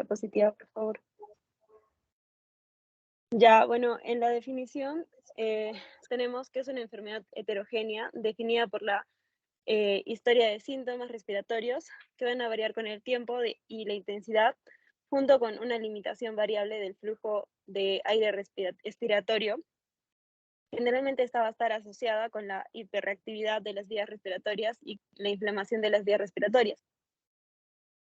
diapositiva, por favor. Ya, bueno, en la definición tenemos que es una enfermedad heterogénea definida por la historia de síntomas respiratorios que van a variar con el tiempo y la intensidad, junto con una limitación variable del flujo de aire expiratorio. Generalmente esta va a estar asociada con la hiperreactividad de las vías respiratorias y la inflamación de las vías respiratorias.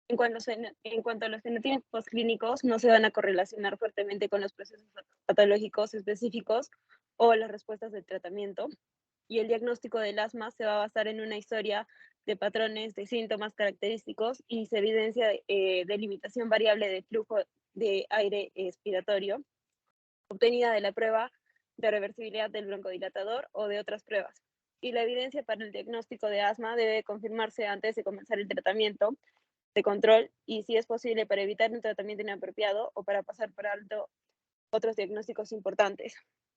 En cuanto a los fenotipos clínicos, no se van a correlacionar fuertemente con los procesos patológicos específicos o las respuestas del tratamiento. Y el diagnóstico del asma se va a basar en una historia de patrones de síntomas característicos y se evidencia de limitación variable de flujo de aire expiratorio, obtenida de la prueba de reversibilidad del broncodilatador o de otras pruebas. Y la evidencia para el diagnóstico de asma debe confirmarse antes de comenzar el tratamiento de control y, si es posible, para evitar un tratamiento inapropiado o para pasar por alto otros diagnósticos importantes,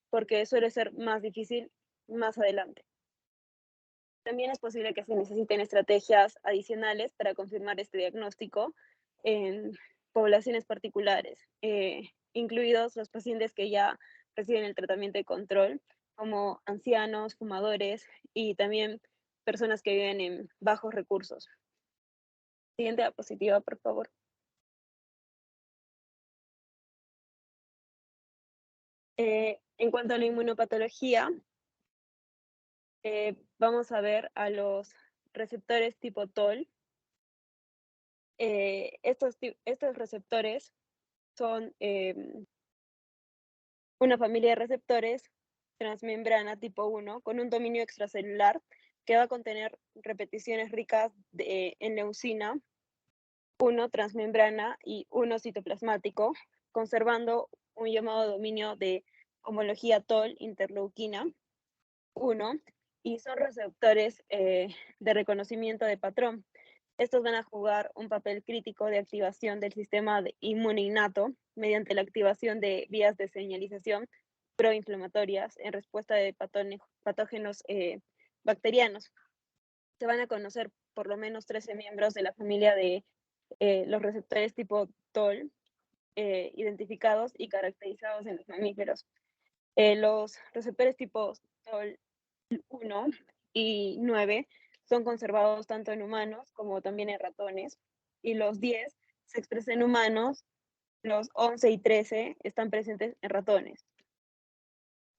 porque suele ser más difícil más adelante. También es posible que se necesiten estrategias adicionales para confirmar este diagnóstico en poblaciones particulares, incluidos los pacientes que ya reciben el tratamiento de control, como ancianos, fumadores y también personas que viven en bajos recursos. Siguiente diapositiva, por favor. En cuanto a la inmunopatología, vamos a ver a los receptores tipo TOL. Estos receptores son una familia de receptores transmembrana tipo 1 con un dominio extracelular que va a contener repeticiones ricas en leucina 1 transmembrana y 1 citoplasmático, conservando un llamado dominio de homología TOL interleuquina 1, y son receptores de reconocimiento de patrón. Estos van a jugar un papel crítico de activación del sistema inmune innato mediante la activación de vías de señalización proinflamatorias en respuesta de patógenos bacterianos. Se van a conocer por lo menos 13 miembros de la familia de los receptores tipo TOL identificados y caracterizados en los mamíferos. Los receptores tipo TOL 1 y 9 son conservados tanto en humanos como también en ratones, y los 10 se expresan en humanos, los 11 y 13 están presentes en ratones.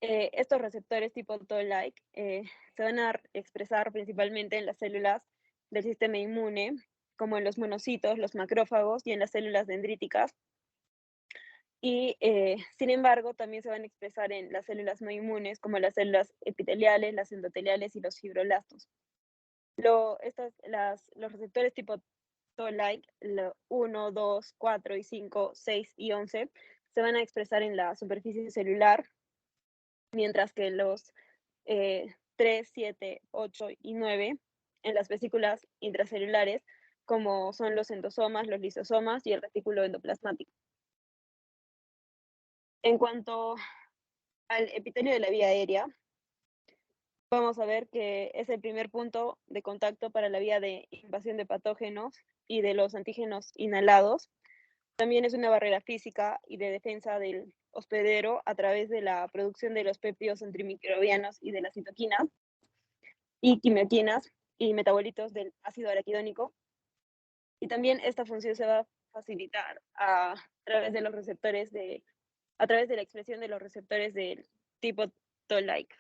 Estos receptores tipo TOL-like se van a expresar principalmente en las células del sistema inmune, como en los monocitos, los macrófagos y en las células dendríticas. Y, sin embargo, también se van a expresar en las células no inmunes, como las células epiteliales, las endoteliales y los fibroblastos. Los receptores tipo TOL-like, 1, 2, 4 y 5, 6 y 11, se van a expresar en la superficie celular, mientras que los 3, 7, 8 y 9 en las vesículas intracelulares, como son los endosomas, los lisosomas y el retículo endoplasmático. En cuanto al epitelio de la vía aérea, vamos a ver que es el primer punto de contacto para la vía de invasión de patógenos y de los antígenos inhalados. También es una barrera física y de defensa del hospedero a través de la producción de los péptidos antimicrobianos y de las citoquinas y quimioquinas y metabolitos del ácido araquidónico. Y también esta función se va a facilitar a través de los receptores a través de la expresión de los receptores del tipo TOL-like.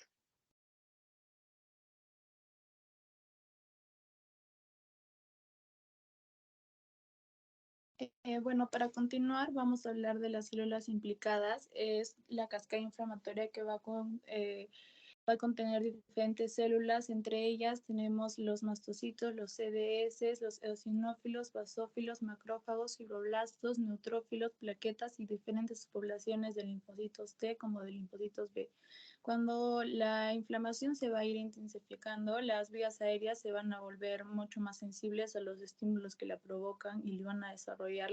Bueno, para continuar, vamos a hablar de las células implicadas. Es la cascada inflamatoria que va a contener diferentes células. Entre ellas tenemos los mastocitos, los CDS, los eosinófilos, basófilos, macrófagos, fibroblastos, neutrófilos, plaquetas y diferentes poblaciones de linfocitos T como de linfocitos B. Cuando la inflamación se va a ir intensificando, las vías aéreas se van a volver mucho más sensibles a los estímulos que la provocan y van a desarrollar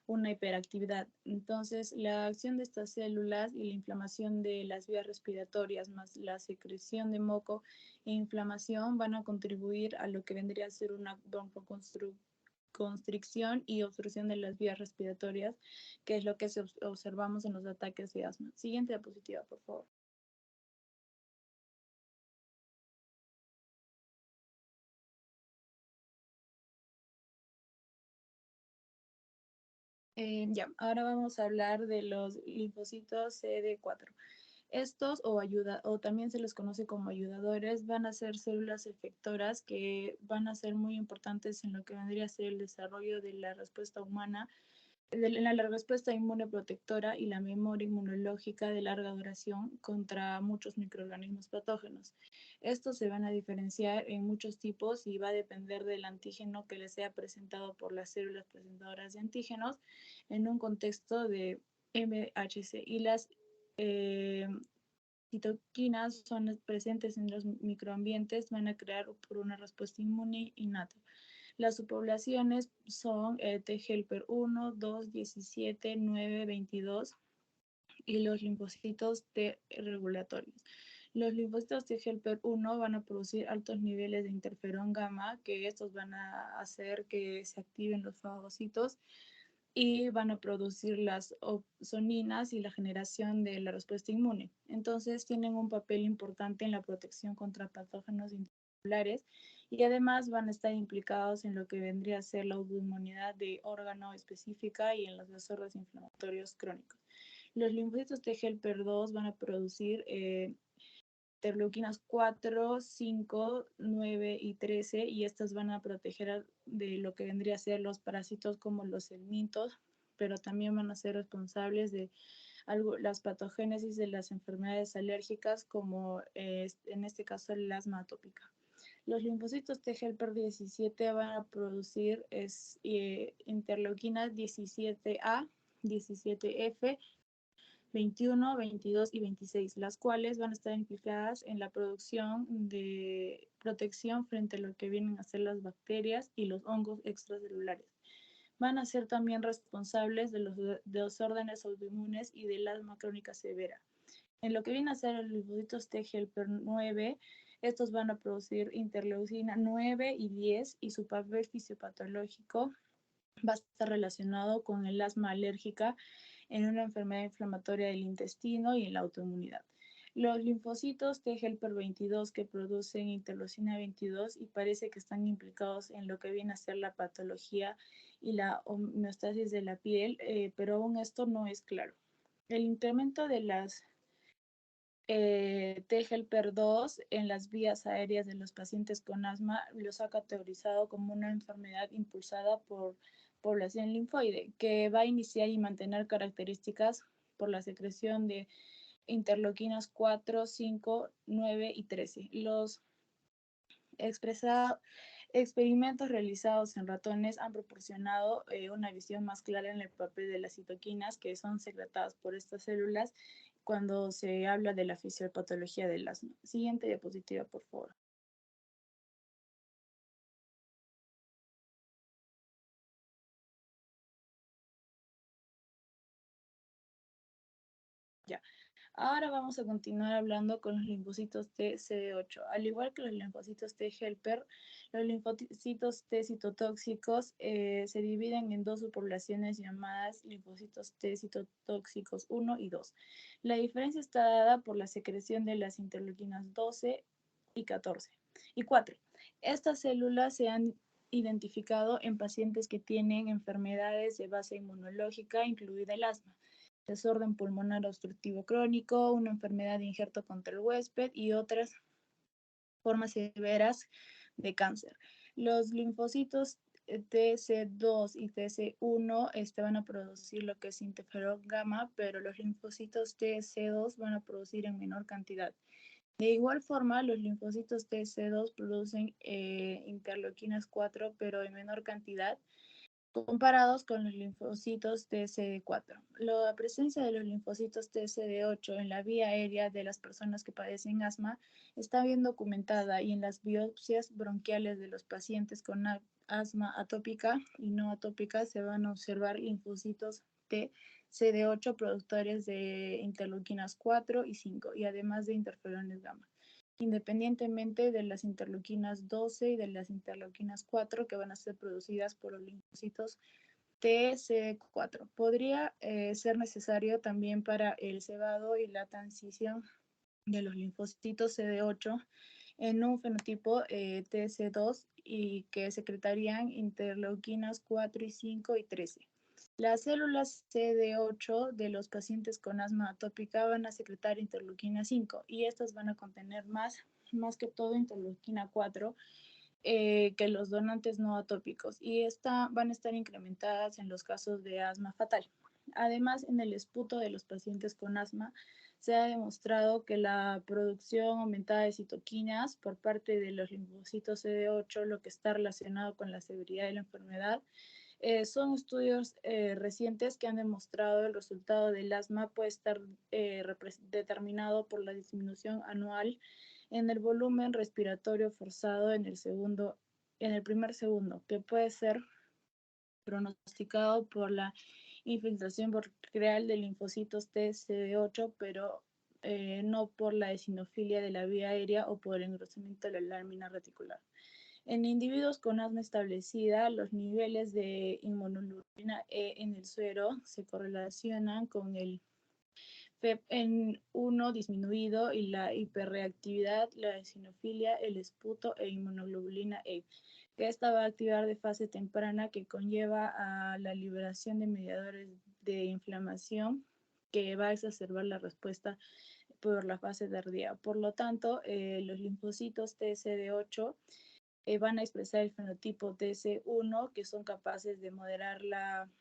una hiperactividad. Entonces, la acción de estas células y la inflamación de las vías respiratorias, más la secreción de moco e inflamación, van a contribuir a lo que vendría a ser una broncoconstricción constricción y obstrucción de las vías respiratorias, que es lo que observamos en los ataques de asma. Siguiente diapositiva, por favor. Ya, ahora vamos a hablar de los linfocitos CD4. Estos o también se les conoce como ayudadores, van a ser células efectoras que van a ser muy importantes en lo que vendría a ser el desarrollo de la respuesta humana, de la respuesta inmune protectora y la memoria inmunológica de larga duración contra muchos microorganismos patógenos. Estos se van a diferenciar en muchos tipos y va a depender del antígeno que les sea presentado por las células presentadoras de antígenos en un contexto de MHC. Y las eh, citoquinas son presentes en los microambientes, van a crear por una respuesta inmune innata. Las subpoblaciones son T helper 1, 2, 17, 9, 22 y los linfocitos T regulatorios. Los linfocitos T helper 1 van a producir altos niveles de interferón gamma, que estos van a hacer que se activen los fagocitos y van a producir las opsoninas y la generación de la respuesta inmune. Entonces tienen un papel importante en la protección contra patógenos intercelulares y además van a estar implicados en lo que vendría a ser la autoinmunidad de órgano específica y en los desórdenes inflamatorios crónicos. Los linfocitos T helper 2 van a producir interleuquinas 4, 5, 9 y 13 y estas van a proteger de lo que vendría a ser los parásitos como los helmintos, pero también van a ser responsables de las patogénesis de las enfermedades alérgicas como en este caso el asma atópica. Los linfocitos T helper 17 van a producir interleuquinas 17A, 17F, 21, 22 y 26, las cuales van a estar implicadas en la producción de protección frente a lo que vienen a ser las bacterias y los hongos extracelulares. Van a ser también responsables de los desórdenes autoinmunes y del asma crónica severa. En lo que viene a ser los linfocitos T helper 9, estos van a producir interleucina 9 y 10 y su papel fisiopatológico va a estar relacionado con el asma alérgica en una enfermedad inflamatoria del intestino y en la autoinmunidad. Los linfocitos T helper 22 que producen interleucina 22 y parece que están implicados en lo que viene a ser la patología y la homeostasis de la piel, pero aún esto no es claro. El incremento de las T helper 2 en las vías aéreas de los pacientes con asma los ha categorizado como una enfermedad impulsada por población linfoide, que va a iniciar y mantener características por la secreción de interleuquinas 4, 5, 9 y 13. Los experimentos realizados en ratones han proporcionado una visión más clara en el papel de las citoquinas que son secretadas por estas células cuando se habla de la fisiopatología del asma. Siguiente diapositiva, por favor. Ya. Ahora vamos a continuar hablando con los linfocitos T CD8. Al igual que los linfocitos T helper, los linfocitos T citotóxicos se dividen en dos subpoblaciones llamadas linfocitos T citotóxicos 1 y 2. La diferencia está dada por la secreción de las interleuquinas 12 y 14 y 4. Estas células se han identificado en pacientes que tienen enfermedades de base inmunológica, incluida el asma, desorden pulmonar obstructivo crónico, una enfermedad de injerto contra el huésped y otras formas severas de cáncer. Los linfocitos TC2 y TC1 van a producir lo que es interferón gamma, pero los linfocitos TC2 van a producir en menor cantidad. De igual forma, los linfocitos TC2 producen interleuquinas 4, pero en menor cantidad, comparados con los linfocitos TCD4. La presencia de los linfocitos TCD8 en la vía aérea de las personas que padecen asma está bien documentada y en las biopsias bronquiales de los pacientes con asma atópica y no atópica se van a observar linfocitos TCD8 productores de interleuquinas 4 y 5 y además de interferones gamma. independientemente de las interleuquinas 12 y de las interleuquinas 4 que van a ser producidas por los linfocitos TC4. Podría ser necesario también para el cebado y la transición de los linfocitos CD8 en un fenotipo TC2 y que secretarían interleuquinas 4 y 5 y 13. Las células CD8 de los pacientes con asma atópica van a secretar interleuquina 5 y estas van a contener más que todo interleuquina 4 que los donantes no atópicos y van a estar incrementadas en los casos de asma fatal. Además, en el esputo de los pacientes con asma se ha demostrado que la producción aumentada de citoquinas por parte de los linfocitos CD8, lo que está relacionado con la severidad de la enfermedad, son estudios recientes que han demostrado el resultado del asma puede estar determinado por la disminución anual en el volumen respiratorio forzado en el primer segundo, que puede ser pronosticado por la infiltración bronquial de linfocitos TCD8, pero no por la eosinofilia de la vía aérea o por el engrosamiento de la lámina reticular. En individuos con asma establecida, los niveles de inmunoglobulina E en el suero se correlacionan con el FEP1 disminuido y la hiperreactividad, la eosinofilia, el esputo e inmunoglobulina E, que esta va a activar de fase temprana que conlleva a la liberación de mediadores de inflamación que va a exacerbar la respuesta por la fase tardía. Por lo tanto, los linfocitos TCD8 van a expresar el fenotipo TC1, que son capaces de moderar la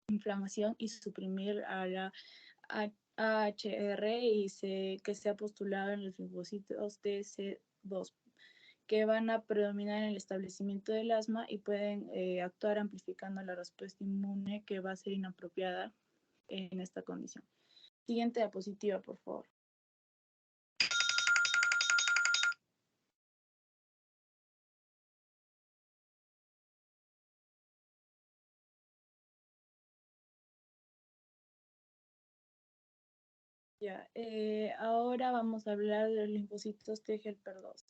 inflamación y suprimir a la AHR que se ha postulado en los linfocitos TC2, que van a predominar en el establecimiento del asma y pueden actuar amplificando la respuesta inmune que va a ser inapropiada en esta condición. Siguiente diapositiva, por favor. Ya, ahora vamos a hablar de los linfocitos T helper 2.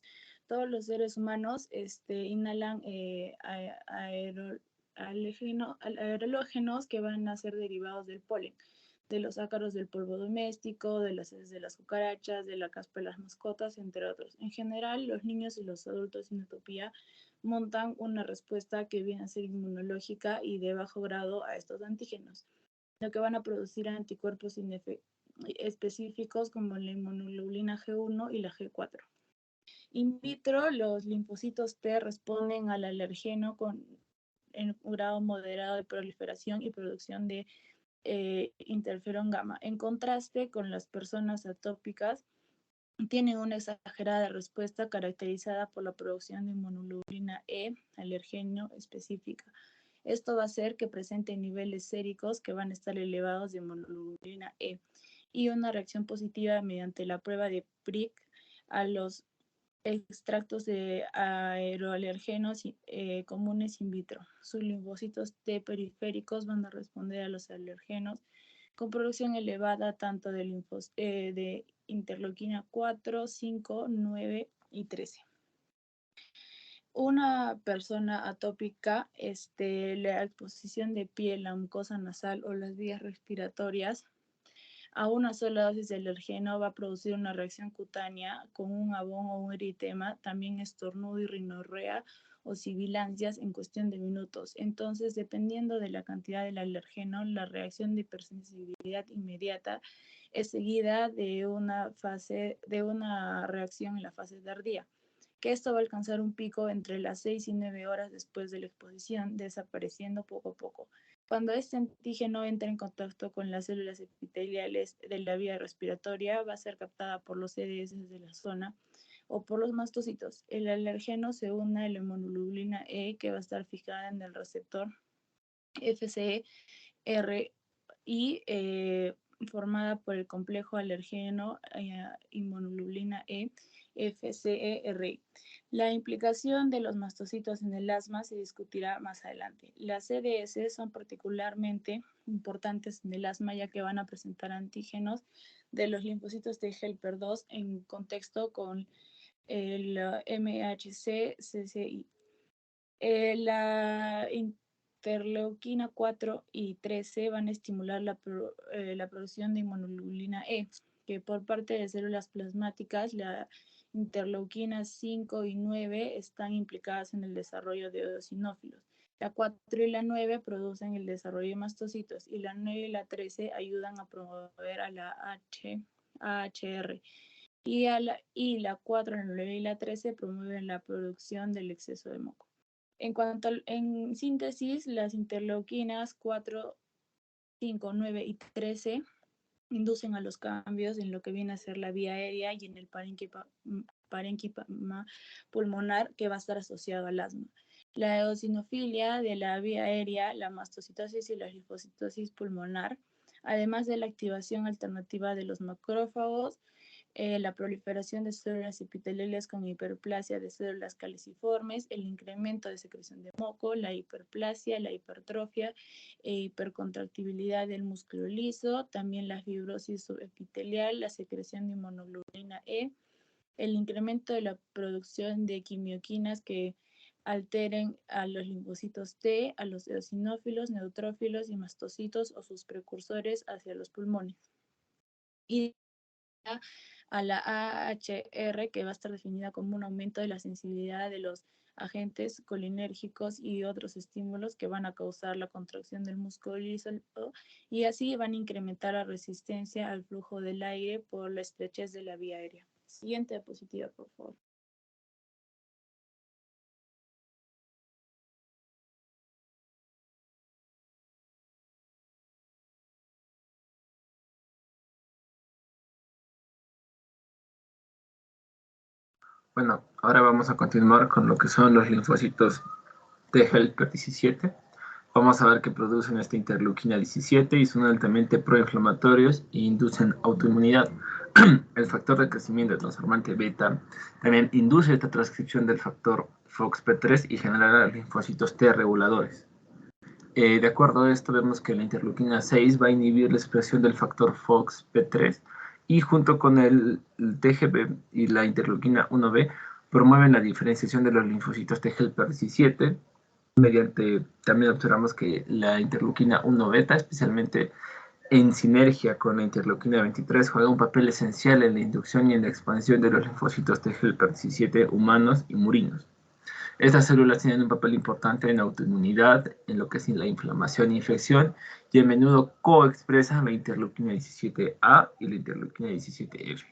Todos los seres humanos inhalan aerológenos que van a ser derivados del polen, de los ácaros del polvo doméstico, de las heces de las cucarachas, de la caspa de las mascotas, entre otros. En general, los niños y los adultos sin atopía montan una respuesta que viene a ser inmunológica y de bajo grado a estos antígenos, lo que van a producir anticuerpos específicos como la inmunoglobulina G1 y la G4. In vitro, los linfocitos T responden al alergeno en un grado moderado de proliferación y producción de interferón gamma. En contraste con las personas atópicas, tienen una exagerada respuesta caracterizada por la producción de inmunoglobulina E, alergeno específica. Esto va a hacer que presenten niveles séricos que van a estar elevados de inmunoglobulina E y una reacción positiva mediante la prueba de PRIC a los extractos de aeroalergenos comunes in vitro. Sus linfocitos T periféricos van a responder a los alergenos con producción elevada tanto de interleuquina 4, 5, 9 y 13. Una persona atópica, la exposición de piel, la mucosa nasal o las vías respiratorias a una sola dosis de alergeno va a producir una reacción cutánea con un abón o un eritema, también estornudo y rinorrea o sibilancias en cuestión de minutos. Entonces, dependiendo de la cantidad del alergeno, la reacción de hipersensibilidad inmediata es seguida de una reacción en la fase tardía, que esto va a alcanzar un pico entre las 6 y 9 horas después de la exposición, desapareciendo poco a poco. Cuando este antígeno entra en contacto con las células epiteliales de la vía respiratoria, va a ser captada por los CDS de la zona o por los mastocitos. El alergeno se une a la inmunoglobulina E, que va a estar fijada en el receptor FCR y formada por el complejo alergeno inmunoglobulina E, FCER. La implicación de los mastocitos en el asma se discutirá más adelante. Las CDS son particularmente importantes en el asma ya que van a presentar antígenos de los linfocitos T helper 2 en contexto con el MHC-CCI. La interleuquina 4 y 13 van a estimular la producción de inmunoglobulina E, que por parte de células plasmáticas, la interleuquina 5 y 9 están implicadas en el desarrollo de eosinófilos. La 4 y la 9 producen el desarrollo de mastocitos y la 9 y la 13 ayudan a promover a la AHR. Y la 4, la 9 y la 13 promueven la producción del exceso de moco. En síntesis, las interleuquinas 4, 5, 9 y 13 inducen a los cambios en lo que viene a ser la vía aérea y en el parénquima pulmonar, que va a estar asociado al asma. La eosinofilia de la vía aérea, la mastocitosis y la linfocitosis pulmonar, además de la activación alternativa de los macrófagos, la proliferación de células epiteliales con hiperplasia de células caliciformes, el incremento de secreción de moco, la hiperplasia, la hipertrofia e hipercontractibilidad del músculo liso, también la fibrosis subepitelial, la secreción de inmunoglobulina E, el incremento de la producción de quimioquinas que alteren a los linfocitos T, a los eosinófilos, neutrófilos y mastocitos o sus precursores hacia los pulmones. Y a la AHR, que va a estar definida como un aumento de la sensibilidad de los agentes colinérgicos y otros estímulos que van a causar la contracción del músculo liso, y así van a incrementar la resistencia al flujo del aire por la estrechez de la vía aérea. Siguiente diapositiva, por favor. Bueno, ahora vamos a continuar con lo que son los linfocitos T helper 17. Vamos a ver que producen esta interleuquina 17 y son altamente proinflamatorios e inducen autoinmunidad. El factor de crecimiento transformante beta también induce esta transcripción del factor FOXP3 y generará linfocitos T reguladores. De acuerdo a esto, vemos que la interleuquina 6 va a inhibir la expresión del factor FOXP3 y junto con el TGB y la interleuquina 1B promueven la diferenciación de los linfocitos T helper 17. También observamos que la interleuquina 1 beta, especialmente en sinergia con la interleuquina 23, juega un papel esencial en la inducción y en la expansión de los linfocitos T helper 17 humanos y murinos. Estas células tienen un papel importante en autoinmunidad, en lo que es la inflamación e infección, y a menudo coexpresan la interleuquina 17A y la interleuquina 17F,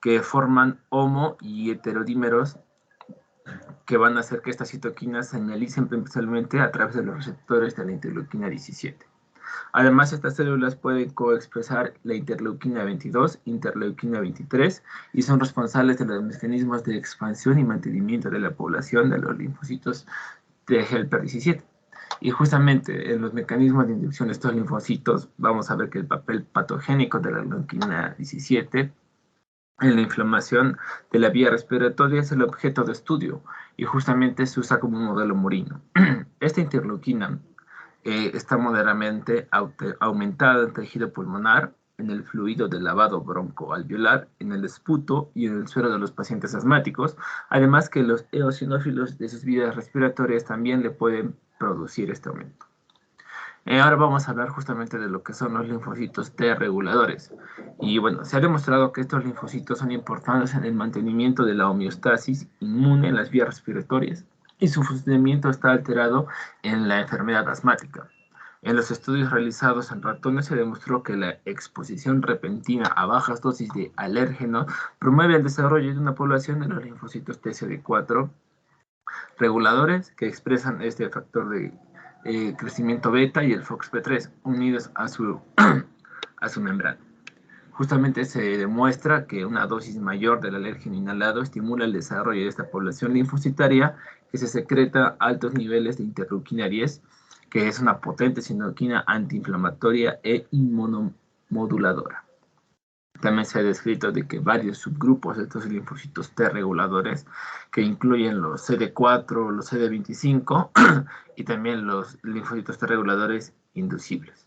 que forman homo y heterodímeros que van a hacer que estas citoquinas se señalicen principalmente a través de los receptores de la interleuquina 17. Además, estas células pueden coexpresar la interleuquina 22, interleuquina 23 y son responsables de los mecanismos de expansión y mantenimiento de la población de los linfocitos de helper 17. Y justamente en los mecanismos de inducción de estos linfocitos vamos a ver que el papel patogénico de la interleuquina 17 en la inflamación de la vía respiratoria es el objeto de estudio y justamente se usa como un modelo murino. Esta interleuquina está moderadamente aumentada en el tejido pulmonar, en el fluido de lavado broncoalveolar, en el esputo y en el suero de los pacientes asmáticos, además que los eosinófilos de sus vías respiratorias también le pueden producir este aumento. Ahora vamos a hablar justamente de lo que son los linfocitos T reguladores. Y bueno, se ha demostrado que estos linfocitos son importantes en el mantenimiento de la homeostasis inmune en las vías respiratorias y su funcionamiento está alterado en la enfermedad asmática. En los estudios realizados en ratones se demostró que la exposición repentina a bajas dosis de alérgeno promueve el desarrollo de una población de los linfocitos TCD4 reguladores que expresan este factor de crecimiento beta y el FOXP3 unidos a su membrana. Justamente se demuestra que una dosis mayor del alérgeno inhalado estimula el desarrollo de esta población linfocitaria que se secreta a altos niveles de interleuquina 10, que es una potente citoquina antiinflamatoria e inmunomoduladora. También se ha descrito de que varios subgrupos de estos linfocitos T reguladores, que incluyen los CD4, los CD25 y también los linfocitos T reguladores inducibles.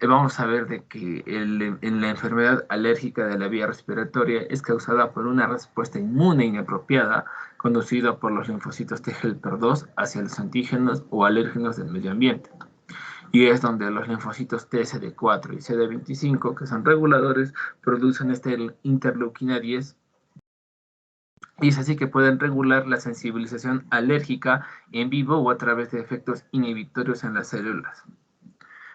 vamos a ver de que en la enfermedad alérgica de la vía respiratoria es causada por una respuesta inmune inapropiada conducida por los linfocitos T helper 2 hacia los antígenos o alérgenos del medio ambiente. Y es donde los linfocitos TSD4 y CD25, que son reguladores, producen esta interleuquina 10. Y es así que pueden regular la sensibilización alérgica en vivo o a través de efectos inhibitorios en las células.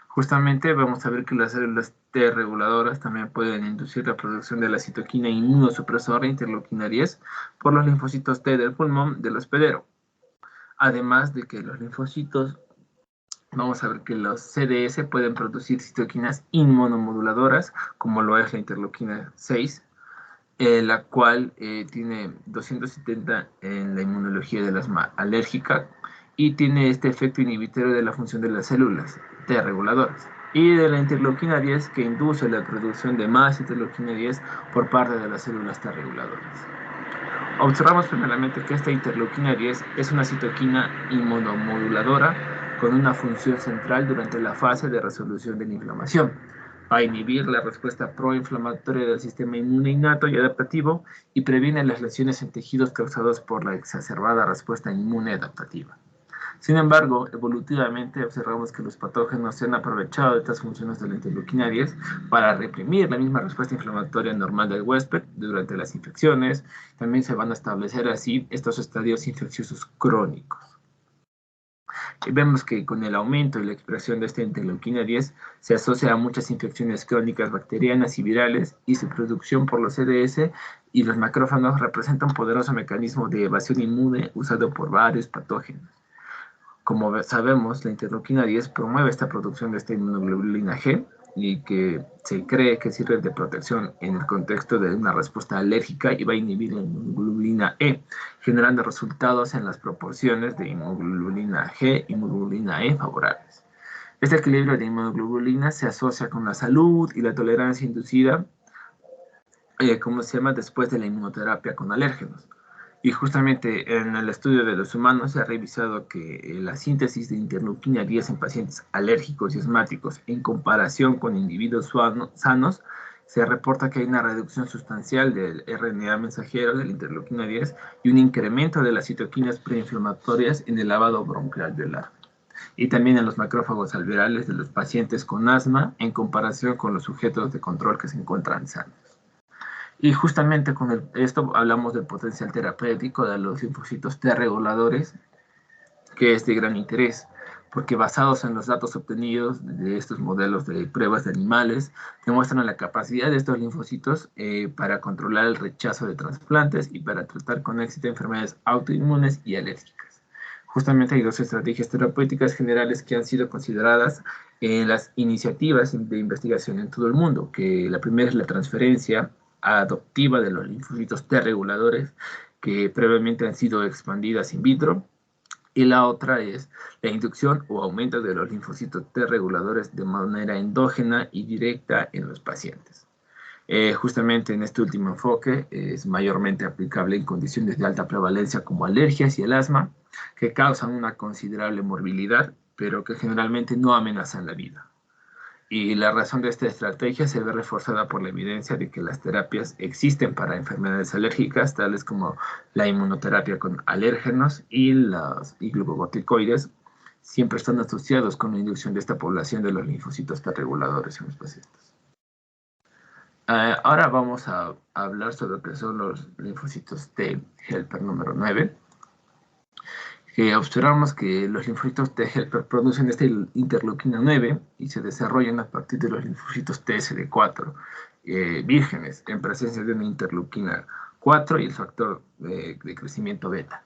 Justamente vamos a ver que las células T reguladoras también pueden inducir la producción de la citoquina inmunosupresora interleuquina 10 por los linfocitos T del pulmón del hospedero. Además de que los linfocitos, vamos a ver que los CDS pueden producir citoquinas inmunomoduladoras, como lo es la interleuquina 6, la cual tiene 270 en la inmunología del asma alérgica y tiene este efecto inhibitorio de la función de las células T reguladoras. Y de la interleuquina 10, que induce la producción de más interleuquina 10 por parte de las células T reguladoras. Observamos primeramente que esta interleuquina 10 es una citoquina inmunomoduladora con una función central durante la fase de resolución de la inflamación. Va a inhibir la respuesta proinflamatoria del sistema inmune innato y adaptativo y previene las lesiones en tejidos causadas por la exacerbada respuesta inmune adaptativa. Sin embargo, evolutivamente observamos que los patógenos se han aprovechado de estas funciones de la interleuquina 10 para reprimir la misma respuesta inflamatoria normal del huésped durante las infecciones. También se van a establecer así estos estadios infecciosos crónicos. Y vemos que con el aumento y la expresión de esta interleuquina 10 se asocia a muchas infecciones crónicas bacterianas y virales, y su producción por los CDS y los macrófagos representa un poderoso mecanismo de evasión inmune usado por varios patógenos. Como sabemos, la interleuquina 10 promueve esta producción de esta inmunoglobulina G y que se cree que sirve de protección en el contexto de una respuesta alérgica y va a inhibir la inmunoglobulina E, generando resultados en las proporciones de inmunoglobulina G y inmunoglobulina E favorables. Este equilibrio de inmunoglobulina se asocia con la salud y la tolerancia inducida, después de la inmunoterapia con alérgenos. Y justamente en el estudio de los humanos se ha revisado que la síntesis de interleuquina 10 en pacientes alérgicos y asmáticos en comparación con individuos sanos, se reporta que hay una reducción sustancial del RNA mensajero de la interleuquina 10 y un incremento de las citoquinas preinflamatorias en el lavado bronquial velar. Y también en los macrófagos alveolares de los pacientes con asma en comparación con los sujetos de control que se encuentran sanos. Y justamente con esto hablamos del potencial terapéutico de los linfocitos T reguladores, que es de gran interés, porque basados en los datos obtenidos de estos modelos de pruebas de animales, demuestran la capacidad de estos linfocitos para controlar el rechazo de trasplantes y para tratar con éxito enfermedades autoinmunes y alérgicas. Justamente hay dos estrategias terapéuticas generales que han sido consideradas en las iniciativas de investigación en todo el mundo, que la primera es la transferencia adoptiva de los linfocitos T reguladores que previamente han sido expandidas in vitro, y la otra es la inducción o aumento de los linfocitos T reguladores de manera endógena y directa en los pacientes. Justamente en este último enfoque es mayormente aplicable en condiciones de alta prevalencia como alergias y el asma, que causan una considerable morbilidad, pero que generalmente no amenazan la vida. Y la razón de esta estrategia se ve reforzada por la evidencia de que las terapias existen para enfermedades alérgicas, tales como la inmunoterapia con alérgenos y los glucocorticoides, siempre están asociados con la inducción de esta población de los linfocitos T reguladores en los pacientes. Ahora vamos a hablar sobre lo que son los linfocitos T helper número 9. Que observamos que los linfocitos T helper producen esta interleuquina 9 y se desarrollan a partir de los linfocitos TSD4 vírgenes en presencia de una interleuquina 4 y el factor de crecimiento beta.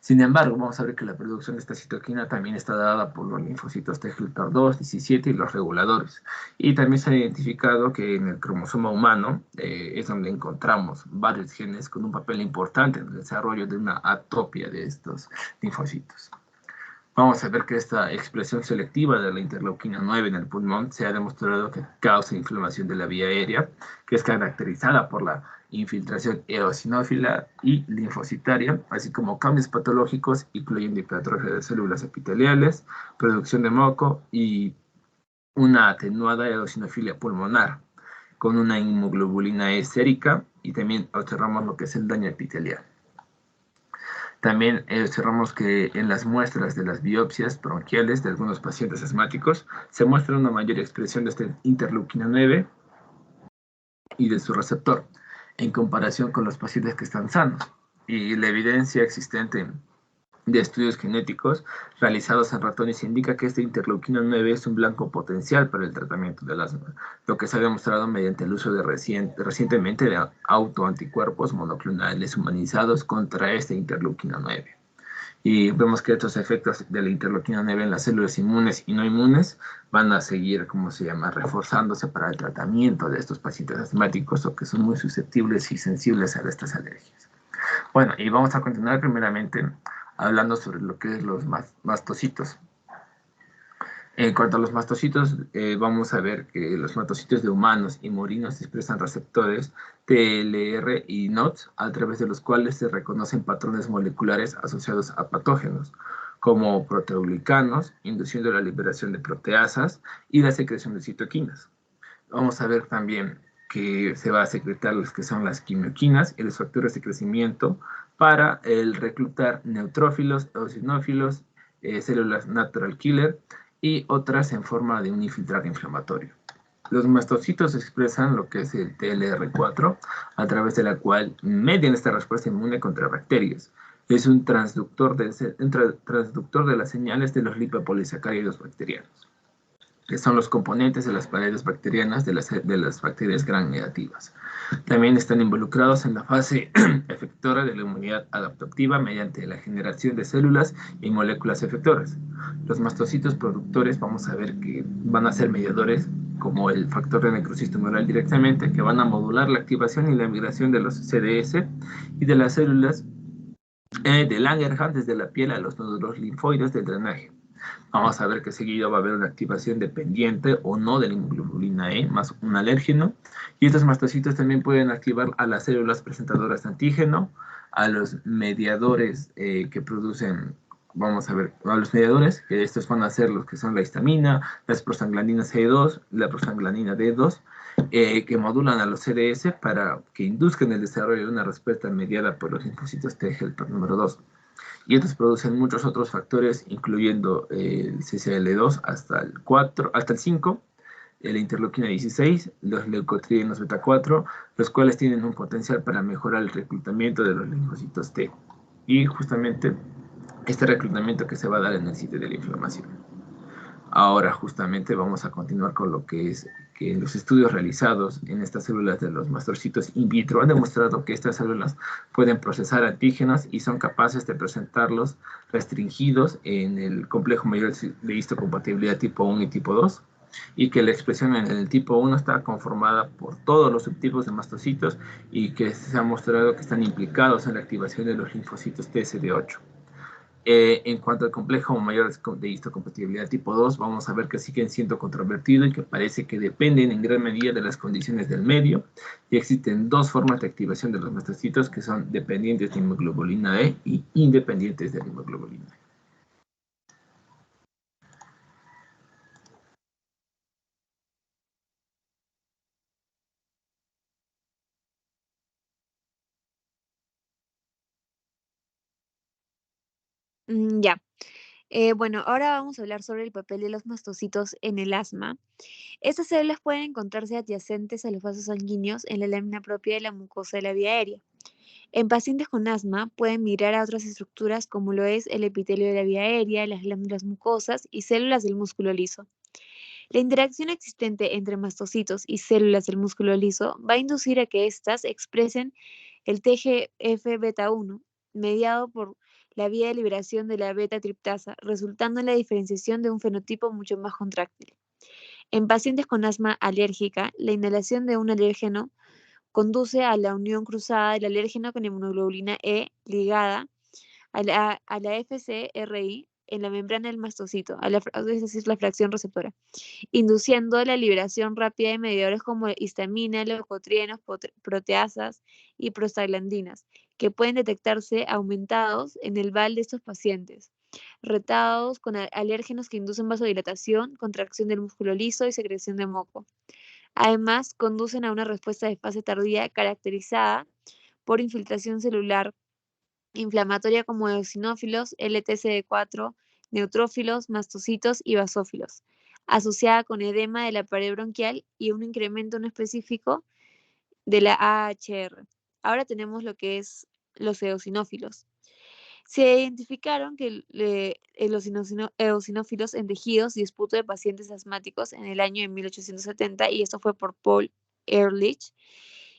Sin embargo, vamos a ver que la producción de esta citoquina también está dada por los linfocitos T helper 2, 17 y los reguladores. Y también se ha identificado que en el cromosoma humano es donde encontramos varios genes con un papel importante en el desarrollo de una atopia de estos linfocitos. Vamos a ver que esta expresión selectiva de la interleuquina 9 en el pulmón se ha demostrado que causa inflamación de la vía aérea, que es caracterizada por la infiltración eosinófila y linfocitaria, así como cambios patológicos incluyendo hipertrofia de células epiteliales, producción de moco y una atenuada eosinofilia pulmonar, con una inmunoglobulina E sérica, y también observamos lo que es el daño epitelial. También observamos que en las muestras de las biopsias bronquiales de algunos pacientes asmáticos se muestra una mayor expresión de este interleuquina 9 y de su receptor, en comparación con los pacientes que están sanos. Y la evidencia existente de estudios genéticos realizados en ratones indica que este interleuquina 9 es un blanco potencial para el tratamiento del asma, lo que se ha demostrado mediante el uso de recientemente de autoanticuerpos monoclonales humanizados contra este interleuquina 9. Y vemos que estos efectos de la interleuquina 9 en las células inmunes y no inmunes van a seguir, reforzándose para el tratamiento de estos pacientes asmáticos o que son muy susceptibles y sensibles a estas alergias. Bueno, y vamos a continuar primeramente hablando sobre lo que es los mastocitos. En cuanto a los mastocitos, vamos a ver que los mastocitos de humanos y morinos expresan receptores TLR y NOTS, a través de los cuales se reconocen patrones moleculares asociados a patógenos, como proteoglicanos, induciendo la liberación de proteasas y la secreción de citoquinas. Vamos a ver también que se va a secretar los que son las quimioquinas y los factores de crecimiento para el reclutar neutrófilos, eosinófilos, células natural killer y otras en forma de un infiltrado inflamatorio. Los mastocitos expresan lo que es el TLR4, a través de la cual median esta respuesta inmune contra bacterias. Es un transductor de las señales de los lipopolisacáridos bacterianos, que son los componentes de las paredes bacterianas de las bacterias gram negativas. También están involucrados en la fase efectora de la inmunidad adaptativa mediante la generación de células y moléculas efectoras. Los mastocitos productores vamos a ver que van a ser mediadores como el factor de necrosis tumoral directamente, que van a modular la activación y la migración de los CDS y de las células de Langerhans desde la piel a los nódulos linfoides del drenaje. Vamos a ver que seguido va a haber una activación dependiente o no de la inmunoglobulina E, más un alérgeno. Y estos mastocitos también pueden activar a las células presentadoras de antígeno, a los mediadores que producen, vamos a ver, a los mediadores, que estos van a ser los que son la histamina, las prostaglandinas C2, la prostaglandina D2, que modulan a los CDS para que induzcan el desarrollo de una respuesta mediada por los linfocitos T helper número 2. Y estos producen muchos otros factores, incluyendo el CCL2 hasta el 4, hasta el 5, la interleuquina 16, los leucotrienos beta 4, los cuales tienen un potencial para mejorar el reclutamiento de los linfocitos T. Y justamente este reclutamiento que se va a dar en el sitio de la inflamación. Ahora justamente vamos a continuar con lo que es que los estudios realizados en estas células de los mastocitos in vitro han demostrado que estas células pueden procesar antígenos y son capaces de presentarlos restringidos en el complejo mayor de histocompatibilidad tipo 1 y tipo 2, y que la expresión en el tipo 1 está conformada por todos los subtipos de mastocitos y que se ha mostrado que están implicados en la activación de los linfocitos TSD8. En cuanto al complejo mayor de histocompatibilidad tipo 2, vamos a ver que siguen siendo controvertidos y que parece que dependen en gran medida de las condiciones del medio. Y existen dos formas de activación de los mastocitos que son dependientes de inmunoglobulina E y independientes de la inmunoglobulina E. Ya. Bueno, ahora vamos a hablar sobre el papel de los mastocitos en el asma. Estas células pueden encontrarse adyacentes a los vasos sanguíneos en la lámina propia de la mucosa de la vía aérea. En pacientes con asma pueden migrar a otras estructuras como lo es el epitelio de la vía aérea, las glándulas mucosas y células del músculo liso. La interacción existente entre mastocitos y células del músculo liso va a inducir a que éstas expresen el TGF-beta1, mediado por la vía de liberación de la beta-triptasa, resultando en la diferenciación de un fenotipo mucho más contráctil. En pacientes con asma alérgica, la inhalación de un alérgeno conduce a la unión cruzada del alérgeno con inmunoglobulina E ligada a la FcRI en la membrana del mastocito, es decir, la fracción receptora, induciendo la liberación rápida de mediadores como histamina, leucotrienos, proteasas y prostaglandinas, que pueden detectarse aumentados en el BAL de estos pacientes. retados con alérgenos que inducen vasodilatación, contracción del músculo liso y secreción de moco. Además, conducen a una respuesta de fase tardía caracterizada por infiltración celular inflamatoria como eosinófilos, LTCD4, neutrófilos, mastocitos y basófilos, asociada con edema de la pared bronquial y un incremento no específico de la AHR. Ahora tenemos lo que es los eosinófilos. Se identificaron que los eosinófilos en tejidos y esputo de pacientes asmáticos en el año de 1870 y esto fue por Paul Ehrlich.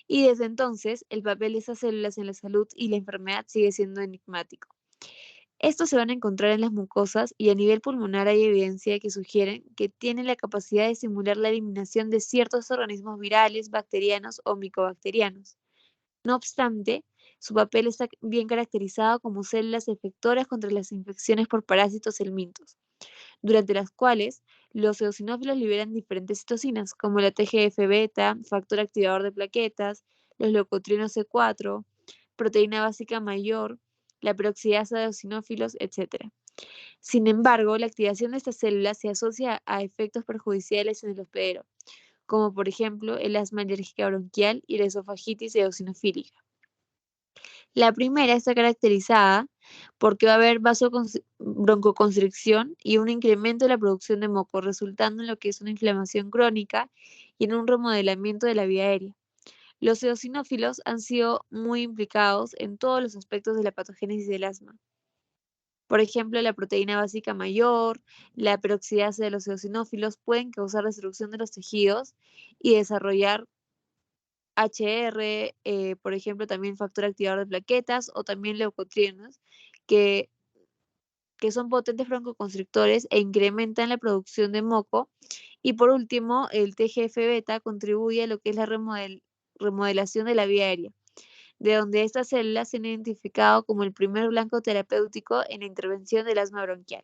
Y desde entonces, el papel de esas células en la salud y la enfermedad sigue siendo enigmático. Estos se van a encontrar en las mucosas y a nivel pulmonar hay evidencia que sugieren que tienen la capacidad de simular la eliminación de ciertos organismos virales, bacterianos o micobacterianos. No obstante, su papel está bien caracterizado como células efectoras contra las infecciones por parásitos helmintos, durante las cuales los eosinófilos liberan diferentes citocinas, como la TGF-beta, factor activador de plaquetas, los leucotrienos C4, proteína básica mayor, la peroxidasa de eosinófilos, etc. Sin embargo, la activación de estas células se asocia a efectos perjudiciales en el hospedero, como por ejemplo el asma alérgica bronquial y la esofagitis eosinofílica. La primera está caracterizada porque va a haber broncoconstricción y un incremento de la producción de moco, resultando en lo que es una inflamación crónica y en un remodelamiento de la vía aérea. Los eosinófilos han sido muy implicados en todos los aspectos de la patogénesis del asma. Por ejemplo, la proteína básica mayor, la peroxidasa de los eosinófilos pueden causar destrucción de los tejidos y desarrollar HR, por ejemplo, también factor activador de plaquetas o también leucotrienos, que, que son potentes broncoconstrictores e incrementan la producción de moco. Y por último, el TGF-beta contribuye a lo que es la remodelación de la vía aérea, de donde estas células se han identificado como el primer blanco terapéutico en la intervención del asma bronquial.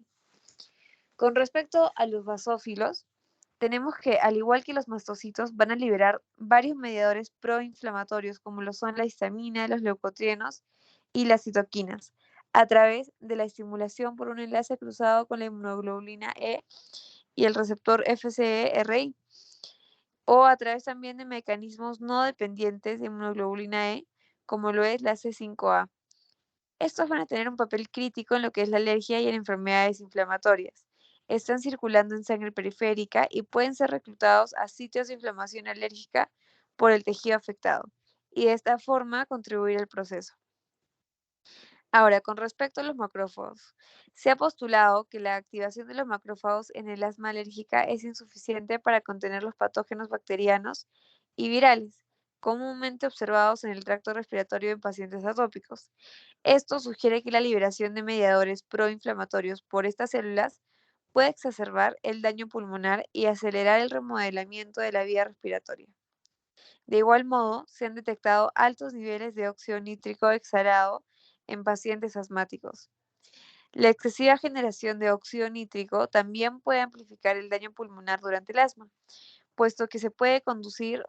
Con respecto a los basófilos, tenemos que, al igual que los mastocitos, van a liberar varios mediadores proinflamatorios, como lo son la histamina, los leucotrienos y las citoquinas, a través de la estimulación por un enlace cruzado con la inmunoglobulina E y el receptor FCE-RI, o a través también de mecanismos no dependientes de inmunoglobulina E, como lo es la C5A. Estos van a tener un papel crítico en lo que es la alergia y en enfermedades inflamatorias. Están circulando en sangre periférica y pueden ser reclutados a sitios de inflamación alérgica por el tejido afectado y de esta forma contribuir al proceso. Ahora, con respecto a los macrófagos, se ha postulado que la activación de los macrófagos en el asma alérgica es insuficiente para contener los patógenos bacterianos y virales, comúnmente observados en el tracto respiratorio en pacientes atópicos. Esto sugiere que la liberación de mediadores proinflamatorios por estas células puede exacerbar el daño pulmonar y acelerar el remodelamiento de la vía respiratoria. De igual modo, se han detectado altos niveles de óxido nítrico exhalado en pacientes asmáticos. La excesiva generación de óxido nítrico también puede amplificar el daño pulmonar durante el asma, puesto que puede conducir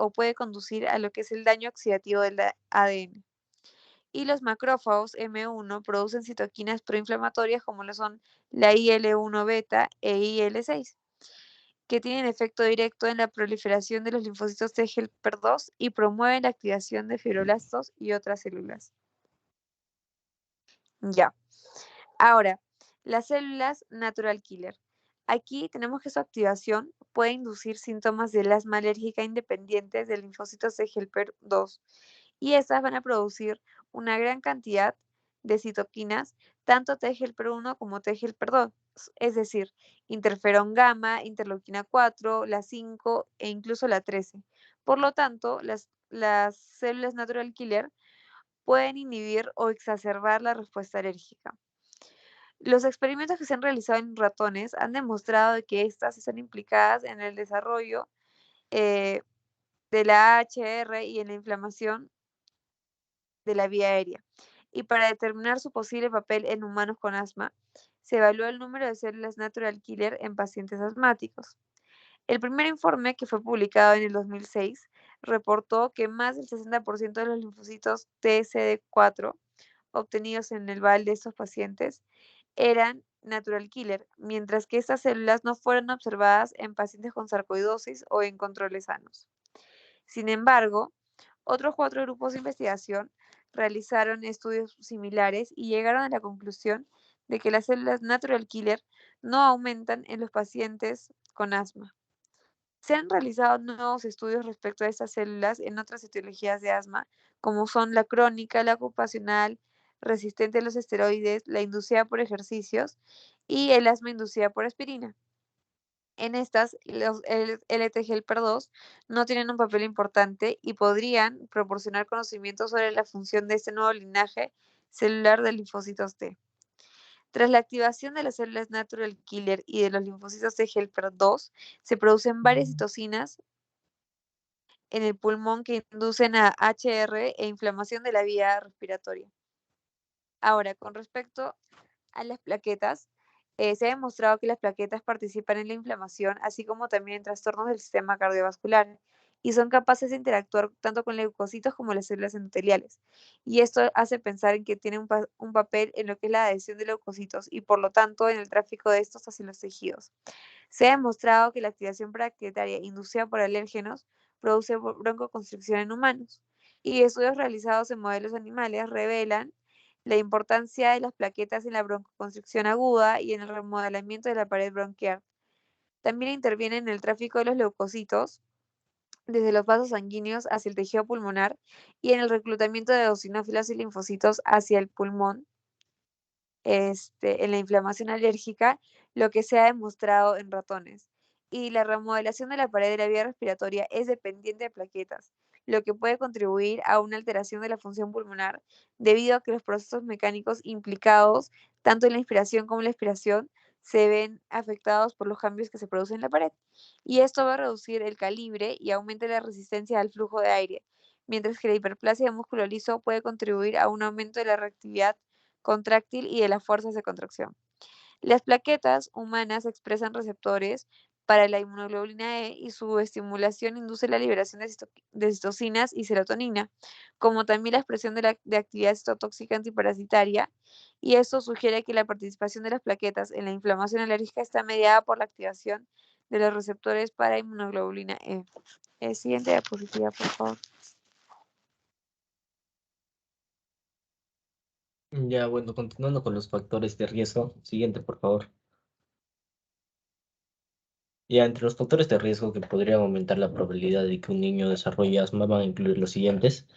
a lo que es el daño oxidativo del ADN. Y los macrófagos M1 producen citoquinas proinflamatorias como lo son la IL-1 beta e IL-6, que tienen efecto directo en la proliferación de los linfocitos T helper 2 y promueven la activación de fibroblastos y otras células. Ya. Ahora, las células natural killer. Aquí tenemos que su activación puede inducir síntomas del asma alérgica independientes de linfocitos T helper 2 y estas van a producir una gran cantidad de citoquinas, tanto T helper 1 como T helper 2, es decir, interferón gamma, interleuquina 4, la 5 e incluso la 13. Por lo tanto, las células natural killer pueden inhibir o exacerbar la respuesta alérgica. Los experimentos que se han realizado en ratones han demostrado que estas están implicadas en el desarrollo de la AHR y en la inflamación de la vía aérea. Y para determinar su posible papel en humanos con asma, se evaluó el número de células natural killer en pacientes asmáticos. El primer informe, que fue publicado en el 2006, reportó que más del 60% de los linfocitos TCD4 obtenidos en el BAL de estos pacientes eran natural killer, mientras que estas células no fueron observadas en pacientes con sarcoidosis o en controles sanos. Sin embargo, otros 4 grupos de investigación realizaron estudios similares y llegaron a la conclusión de que las células natural killer no aumentan en los pacientes con asma. Se han realizado nuevos estudios respecto a estas células en otras etiologías de asma, como son la crónica, la ocupacional, resistente a los esteroides, la inducida por ejercicios y el asma inducida por aspirina. En estas, los LT-HELPER2 no tienen un papel importante y podrían proporcionar conocimientos sobre la función de este nuevo linaje celular de linfocitos T. Tras la activación de las células natural killer y de los linfocitos T helper 2, se producen varias citocinas en el pulmón que inducen a HR e inflamación de la vía respiratoria. Ahora, con respecto a las plaquetas, se ha demostrado que las plaquetas participan en la inflamación, así como también en trastornos del sistema cardiovascular, y son capaces de interactuar tanto con leucocitos como las células endoteliales. Y esto hace pensar en que tienen un papel en lo que es la adhesión de leucocitos y por lo tanto en el tráfico de estos hacia los tejidos. Se ha demostrado que la activación plaquetaria inducida por alérgenos produce broncoconstricción en humanos, y estudios realizados en modelos animales revelan la importancia de las plaquetas en la broncoconstricción aguda y en el remodelamiento de la pared bronquial. También intervienen en el tráfico de los leucocitos desde los vasos sanguíneos hacia el tejido pulmonar y en el reclutamiento de eosinófilos y linfocitos hacia el pulmón, en la inflamación alérgica, lo que se ha demostrado en ratones. Y la remodelación de la pared de la vía respiratoria es dependiente de plaquetas, lo que puede contribuir a una alteración de la función pulmonar debido a que los procesos mecánicos implicados, tanto en la inspiración como en la expiración, se ven afectados por los cambios que se producen en la pared. Y esto va a reducir el calibre y aumenta la resistencia al flujo de aire, mientras que la hiperplasia de músculo liso puede contribuir a un aumento de la reactividad contráctil y de las fuerzas de contracción. Las plaquetas humanas expresan receptores para la inmunoglobulina E y su estimulación induce la liberación de citocinas y serotonina, como también la expresión de actividad citotóxica antiparasitaria, y esto sugiere que la participación de las plaquetas en la inflamación alérgica está mediada por la activación de los receptores para inmunoglobulina E. Siguiente diapositiva, por favor. Ya, bueno, continuando con los factores de riesgo. Siguiente, por favor. Ya, entre los factores de riesgo que podrían aumentar la probabilidad de que un niño desarrolle asma van a incluir los siguientes: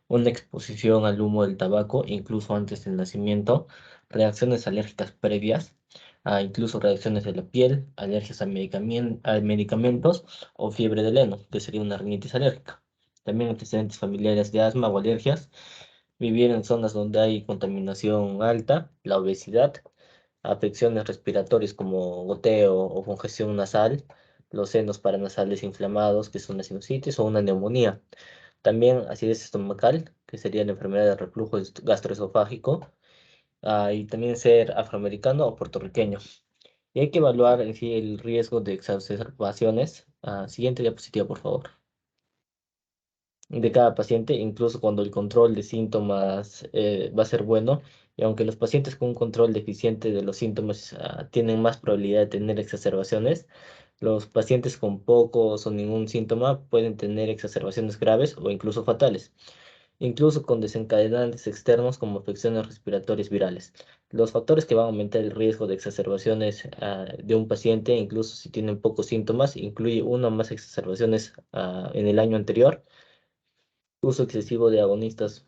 una exposición al humo del tabaco, incluso antes del nacimiento, reacciones alérgicas previas, incluso reacciones de la piel, alergias a medicamentos o fiebre del heno, que sería una rinitis alérgica. También antecedentes familiares de asma o alergias, vivir en zonas donde hay contaminación alta, la obesidad, afecciones respiratorias como goteo o congestión nasal, los senos paranasales inflamados, que es una sinusitis o una neumonía. También acidez estomacal, que sería la enfermedad de reflujo gastroesofágico, y también ser afroamericano o puertorriqueño. Y hay que evaluar en sí el riesgo de exacerbaciones. Siguiente diapositiva, por favor. De cada paciente, incluso cuando el control de síntomas va a ser bueno, y aunque los pacientes con un control deficiente de los síntomas tienen más probabilidad de tener exacerbaciones, los pacientes con pocos o ningún síntoma pueden tener exacerbaciones graves o incluso fatales, incluso con desencadenantes externos como afecciones respiratorias virales. Los factores que van a aumentar el riesgo de exacerbaciones de un paciente, incluso si tienen pocos síntomas, incluye una o más exacerbaciones en el año anterior, uso excesivo de agonistas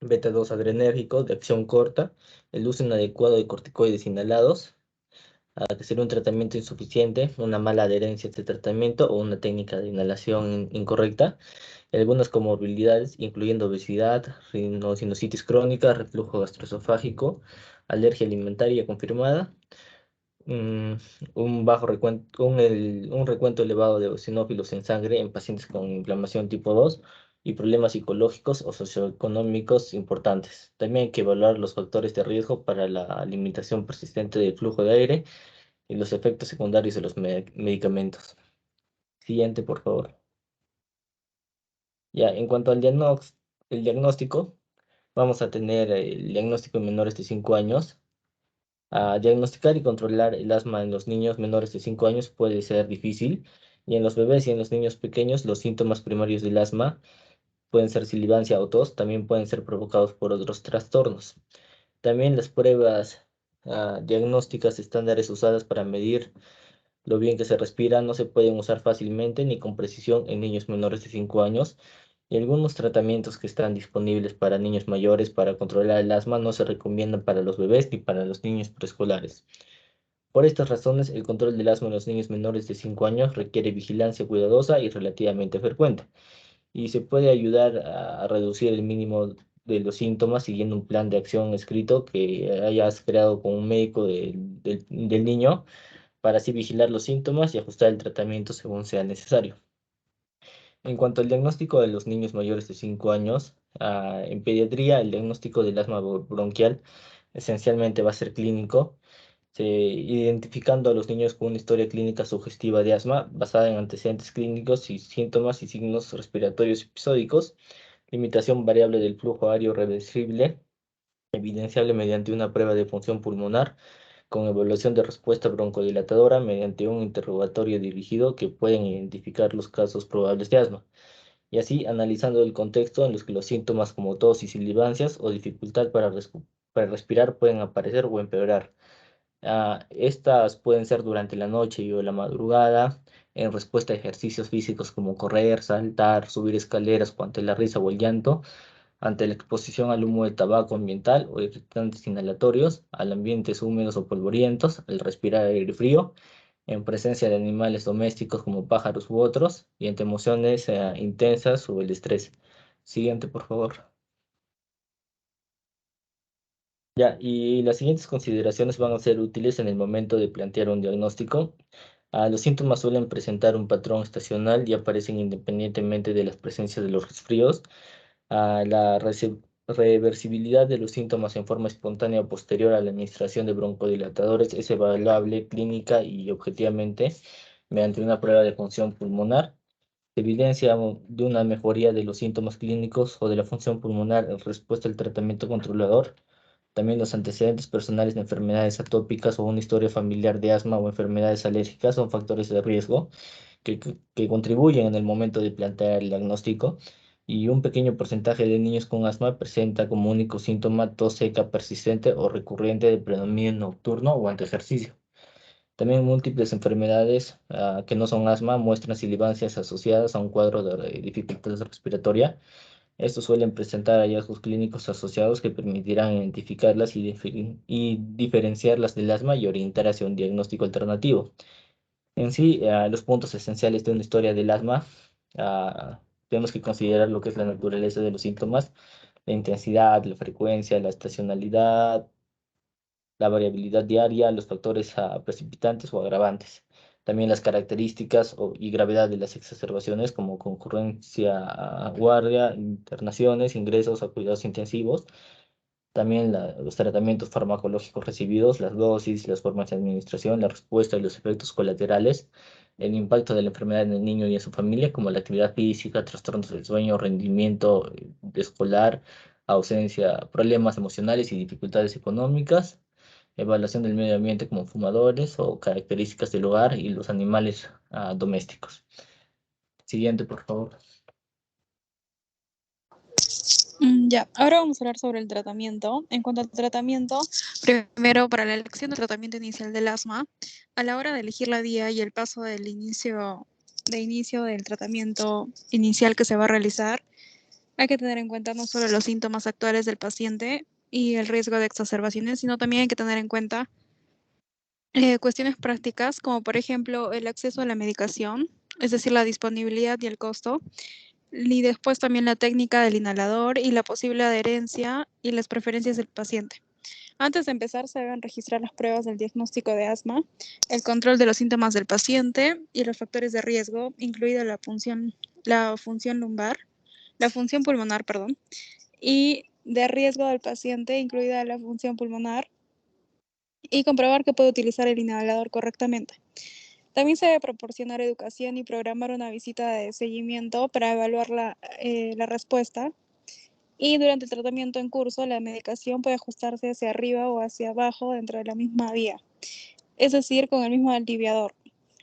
beta 2 adrenérgicos de acción corta, el uso inadecuado de corticoides inhalados, que sería un tratamiento insuficiente, una mala adherencia a este tratamiento o una técnica de inhalación incorrecta, algunas comorbilidades, incluyendo obesidad, sinusitis crónica, reflujo gastroesofágico, alergia alimentaria confirmada, mm, un bajo recuento, un recuento elevado de eosinófilos en sangre en pacientes con inflamación tipo 2 y problemas psicológicos o socioeconómicos importantes. También hay que evaluar los factores de riesgo para la limitación persistente del flujo de aire y los efectos secundarios de los medicamentos. Siguiente, por favor. Ya, en cuanto al el diagnóstico, vamos a tener el diagnóstico en menores de 5 años. Diagnosticar y controlar el asma en los niños menores de 5 años puede ser difícil, y en los bebés y en los niños pequeños los síntomas primarios del asma pueden ser sibilancia o tos, también pueden ser provocados por otros trastornos. También las pruebas diagnósticas estándares usadas para medir lo bien que se respira no se pueden usar fácilmente ni con precisión en niños menores de 5 años, y algunos tratamientos que están disponibles para niños mayores para controlar el asma no se recomiendan para los bebés ni para los niños preescolares. Por estas razones, el control del asma en los niños menores de 5 años requiere vigilancia cuidadosa y relativamente frecuente, y se puede ayudar a reducir el mínimo de los síntomas siguiendo un plan de acción escrito que hayas creado con un médico del niño, para así vigilar los síntomas y ajustar el tratamiento según sea necesario. En cuanto al diagnóstico de los niños mayores de 5 años, en pediatría el diagnóstico del asma bronquial esencialmente va a ser clínico, identificando a los niños con una historia clínica sugestiva de asma basada en antecedentes clínicos y síntomas y signos respiratorios episódicos, limitación variable del flujo aéreo reversible, evidenciable mediante una prueba de función pulmonar, con evaluación de respuesta broncodilatadora mediante un interrogatorio dirigido que pueden identificar los casos probables de asma, y así analizando el contexto en los que los síntomas como tos y sibilancias o dificultad para respirar pueden aparecer o empeorar. Estas pueden ser durante la noche y o la madrugada, en respuesta a ejercicios físicos como correr, saltar, subir escaleras o ante la risa o el llanto, ante la exposición al humo de tabaco ambiental o irritantes inhalatorios, al ambientes húmedos o polvorientos, al respirar aire frío, en presencia de animales domésticos como pájaros u otros, y ante emociones intensas o el estrés. Siguiente, por favor. Ya, y las siguientes consideraciones van a ser útiles en el momento de plantear un diagnóstico. Los síntomas suelen presentar un patrón estacional y aparecen independientemente de las presencias de los resfríos. La reversibilidad de los síntomas en forma espontánea posterior a la administración de broncodilatadores es evaluable clínica y objetivamente mediante una prueba de función pulmonar. Evidencia de una mejoría de los síntomas clínicos o de la función pulmonar en respuesta al tratamiento controlador. También los antecedentes personales de enfermedades atópicas o una historia familiar de asma o enfermedades alérgicas son factores de riesgo que contribuyen en el momento de plantear el diagnóstico, y un pequeño porcentaje de niños con asma presenta como único síntoma tos seca persistente o recurrente de predominio nocturno o ante ejercicio. También múltiples enfermedades que no son asma muestran sibilancias asociadas a un cuadro de dificultad respiratoria. Estos suelen presentar hallazgos clínicos asociados que permitirán identificarlas y diferenciarlas del asma y orientar hacia un diagnóstico alternativo. En sí, los puntos esenciales de una historia del asma, tenemos que considerar lo que es la naturaleza de los síntomas, la intensidad, la frecuencia, la estacionalidad, la variabilidad diaria, los factores precipitantes o agravantes. También las características y gravedad de las exacerbaciones, como concurrencia a guardia, internaciones, ingresos a cuidados intensivos. También los tratamientos farmacológicos recibidos, las dosis, las formas de administración, la respuesta y los efectos colaterales, el impacto de la enfermedad en el niño y en su familia, como la actividad física, trastornos del sueño, rendimiento escolar, ausencia, problemas emocionales y dificultades económicas, evaluación del medio ambiente como fumadores o características del hogar y los animales domésticos. Siguiente, por favor. Ya, ahora vamos a hablar sobre el tratamiento. En cuanto al tratamiento, primero para la elección del tratamiento inicial del asma, a la hora de elegir la vía y el paso del inicio del tratamiento inicial que se va a realizar, hay que tener en cuenta no solo los síntomas actuales del paciente y el riesgo de exacerbaciones, sino también hay que tener en cuenta cuestiones prácticas, como por ejemplo el acceso a la medicación, es decir, la disponibilidad y el costo, y después también la técnica del inhalador y la posible adherencia y las preferencias del paciente. Antes de empezar, se deben registrar las pruebas del diagnóstico de asma, el control de los síntomas del paciente y los factores de riesgo, incluida la función pulmonar, perdón, y de riesgo del paciente, incluida la función pulmonar, y comprobar que puede utilizar el inhalador correctamente. También se debe proporcionar educación y programar una visita de seguimiento para evaluar la respuesta Y durante el tratamiento en curso, la medicación puede ajustarse hacia arriba o hacia abajo dentro de la misma vía, es decir, con el mismo aliviador,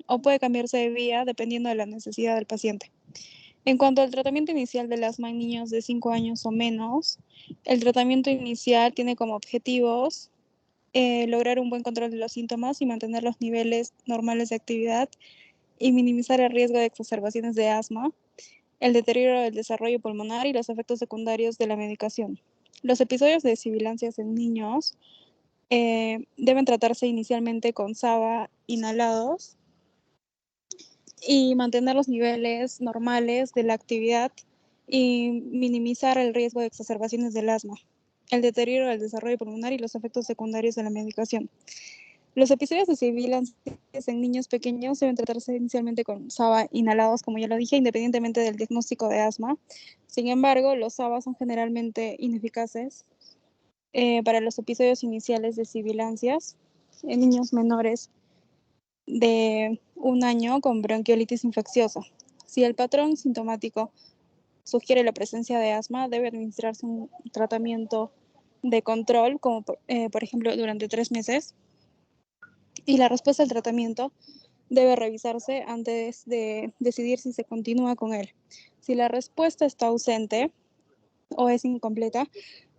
o puede cambiarse de vía dependiendo de la necesidad del paciente. En cuanto al tratamiento inicial del asma en niños de 5 años o menos, el tratamiento inicial tiene como objetivos lograr un buen control de los síntomas y mantener los niveles normales de actividad y minimizar el riesgo de exacerbaciones de asma, el deterioro del desarrollo pulmonar y los efectos secundarios de la medicación. Los episodios de sibilancias en niños deben tratarse inicialmente con SABA inhalados y mantener los niveles normales de la actividad y minimizar el riesgo de exacerbaciones del asma, el deterioro del desarrollo pulmonar y los efectos secundarios de la medicación. Los episodios de sibilancias en niños pequeños deben tratarse inicialmente con SABA inhalados, como ya lo dije, independientemente del diagnóstico de asma. Sin embargo, los SABA son generalmente ineficaces para los episodios iniciales de sibilancias en niños menores de 1 año con bronquiolitis infecciosa. Si el patrón sintomático sugiere la presencia de asma, debe administrarse un tratamiento de control, como por ejemplo durante 3 meses, y la respuesta al tratamiento debe revisarse antes de decidir si se continúa con él. Si la respuesta está ausente o es incompleta,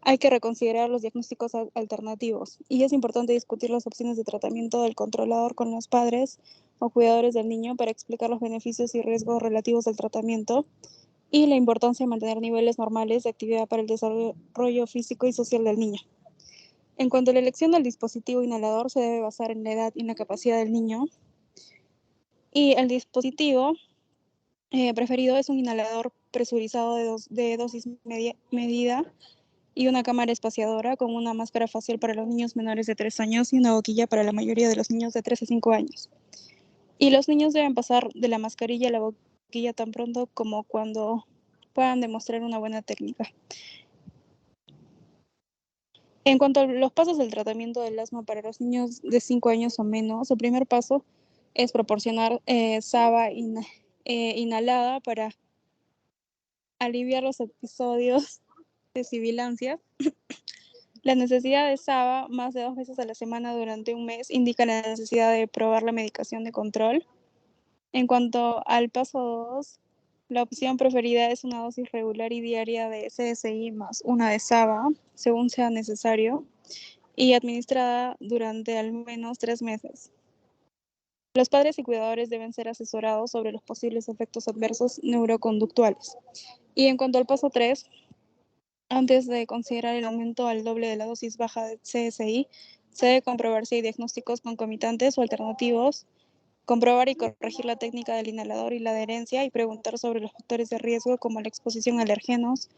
hay que reconsiderar los diagnósticos alternativos y es importante discutir las opciones de tratamiento del controlador con los padres o cuidadores del niño para explicar los beneficios y riesgos relativos al tratamiento y la importancia de mantener niveles normales de actividad para el desarrollo físico y social del niño. En cuanto a la elección del dispositivo inhalador, se debe basar en la edad y en la capacidad del niño. Y el dispositivo preferido es un inhalador presurizado de dosis medida y una cámara espaciadora con una máscara facial para los niños menores de 3 años y una boquilla para la mayoría de los niños de 3 a 5 años. Y los niños deben pasar de la mascarilla a la boquilla tan pronto como cuando puedan demostrar una buena técnica. En cuanto a los pasos del tratamiento del asma para los niños de 5 años o menos, el primer paso es proporcionar SABA inhalada para aliviar los episodios de sibilancia. La necesidad de SABA más de 2 veces a la semana durante un mes indica la necesidad de probar la medicación de control. En cuanto al paso 2, la opción preferida es una dosis regular y diaria de CSI más una de SABA, según sea necesario, y administrada durante al menos 3 meses. Los padres y cuidadores deben ser asesorados sobre los posibles efectos adversos neuroconductuales. Y en cuanto al paso 3, antes de considerar el aumento al doble de la dosis baja de CSI, se debe comprobar si hay diagnósticos concomitantes o alternativos, comprobar y corregir la técnica del inhalador y la adherencia y preguntar sobre los factores de riesgo como la exposición a alergenos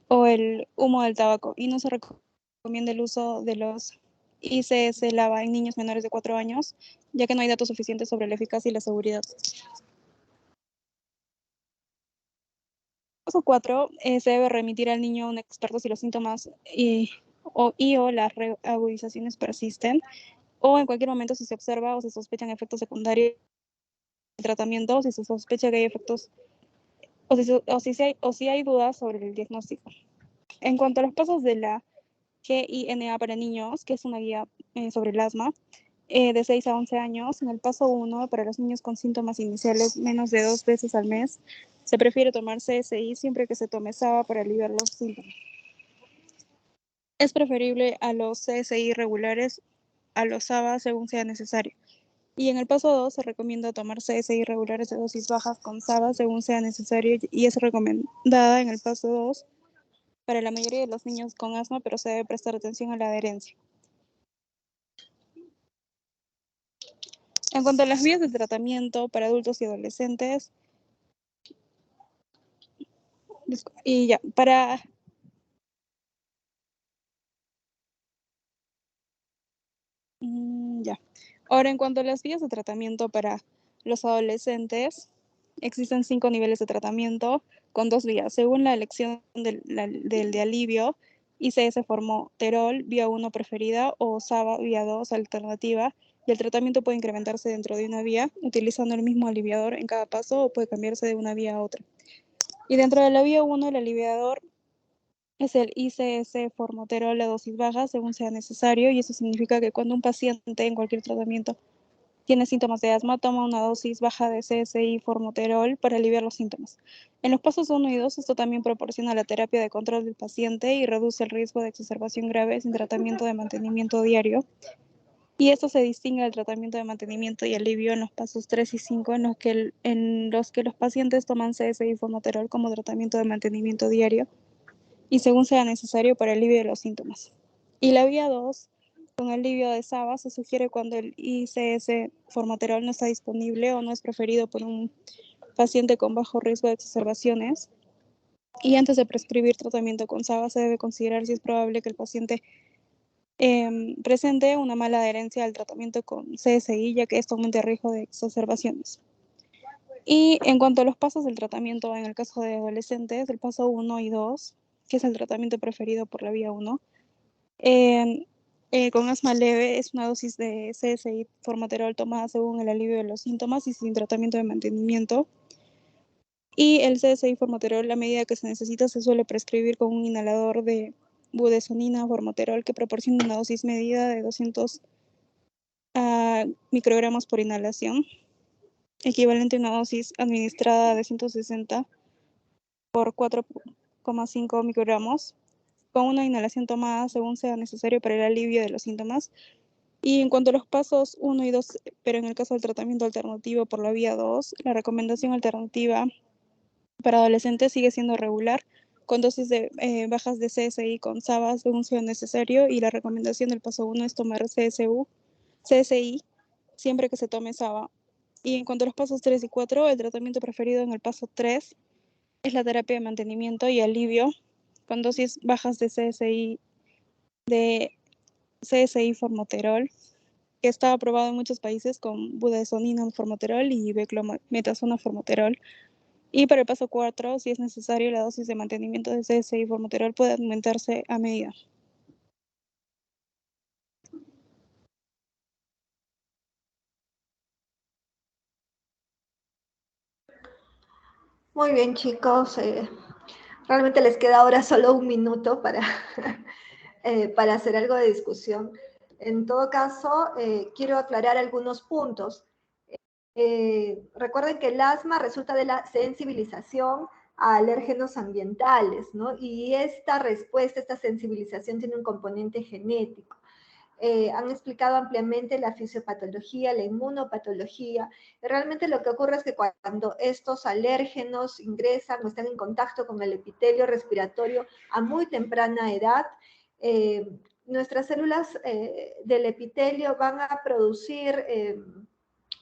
o el humo del tabaco. Y no se recomienda el uso de los ICS LAVA en niños menores de 4 años, ya que no hay datos suficientes sobre la eficacia y la seguridad. Paso 4, se debe remitir al niño a un experto si los síntomas o las reagudizaciones persisten, o en cualquier momento si se observa o se sospechan efectos secundarios del tratamiento, o si se sospecha que hay efectos, o si hay dudas sobre el diagnóstico. En cuanto a los pasos de la GINA para niños, que es una guía sobre el asma, de 6 a 11 años, en el paso 1, para los niños con síntomas iniciales menos de 2 veces al mes, se prefiere tomar CSI siempre que se tome SABA para aliviar los síntomas. Es preferible a los CSI regulares a los SABA según sea necesario. Y en el paso 2 se recomienda tomar CSI regulares de dosis bajas con SABA según sea necesario y es recomendada en el paso 2 para la mayoría de los niños con asma, pero se debe prestar atención a la adherencia. En cuanto a las vías de tratamiento para adultos y adolescentes, y ya, Ahora, en cuanto a las vías de tratamiento para los adolescentes, existen 5 niveles de tratamiento con 2 vías. Según la elección del de alivio, ICS formoterol, vía 1 preferida, o SABA, vía 2 alternativa, y el tratamiento puede incrementarse dentro de una vía, utilizando el mismo aliviador en cada paso, o puede cambiarse de una vía a otra. Y dentro de la vía 1, el aliviador es el ICS formoterol a dosis baja según sea necesario, y eso significa que cuando un paciente en cualquier tratamiento tiene síntomas de asma, toma una dosis baja de CSI formoterol para aliviar los síntomas. En los pasos 1 y 2, esto también proporciona la terapia de control del paciente y reduce el riesgo de exacerbación grave sin tratamiento de mantenimiento diario. Y esto se distingue del tratamiento de mantenimiento y alivio en los pasos 3 y 5, en los que los pacientes toman CSI formoterol como tratamiento de mantenimiento diario y según sea necesario para alivio de los síntomas. Y la vía 2, con alivio de SABA, se sugiere cuando el ICS formoterol no está disponible o no es preferido por un paciente con bajo riesgo de exacerbaciones. Y antes de prescribir tratamiento con SABA, se debe considerar si es probable que el paciente presente una mala adherencia al tratamiento con CSI, ya que esto aumenta el riesgo de exacerbaciones. Y en cuanto a los pasos del tratamiento, en el caso de adolescentes, el paso 1 y 2, que es el tratamiento preferido por la vía 1, con asma leve es una dosis de CSI formoterol tomada según el alivio de los síntomas y sin tratamiento de mantenimiento. Y el CSI formoterol, la medida que se necesita, se suele prescribir con un inhalador de budesonina formoterol que proporciona una dosis medida de 200 microgramos por inhalación, equivalente a una dosis administrada de 160 por 4,5 microgramos, con una inhalación tomada según sea necesario para el alivio de los síntomas. Y en cuanto a los pasos 1 y 2, pero en el caso del tratamiento alternativo por la vía 2, la recomendación alternativa para adolescentes sigue siendo regular, con dosis bajas de CSI con SABA según sea necesario, y la recomendación del paso 1 es tomar CSI siempre que se tome SABA. Y en cuanto a los pasos 3 y 4, el tratamiento preferido en el paso 3 es la terapia de mantenimiento y alivio con dosis bajas de CSI formoterol, que está aprobado en muchos países con budesonina formoterol y beclometasona formoterol. Y para el paso 4, si es necesario, la dosis de mantenimiento de CSI formoterol puede aumentarse a medida. Muy bien, chicos. Realmente les queda ahora solo un minuto para, para hacer algo de discusión. En todo caso, quiero aclarar algunos puntos. Recuerden que el asma resulta de la sensibilización a alérgenos ambientales, ¿no? Y esta respuesta, esta sensibilización tiene un componente genético. Han explicado ampliamente la fisiopatología, la inmunopatología. Realmente lo que ocurre es que cuando estos alérgenos ingresan o están en contacto con el epitelio respiratorio a muy temprana edad, nuestras células del epitelio van a producir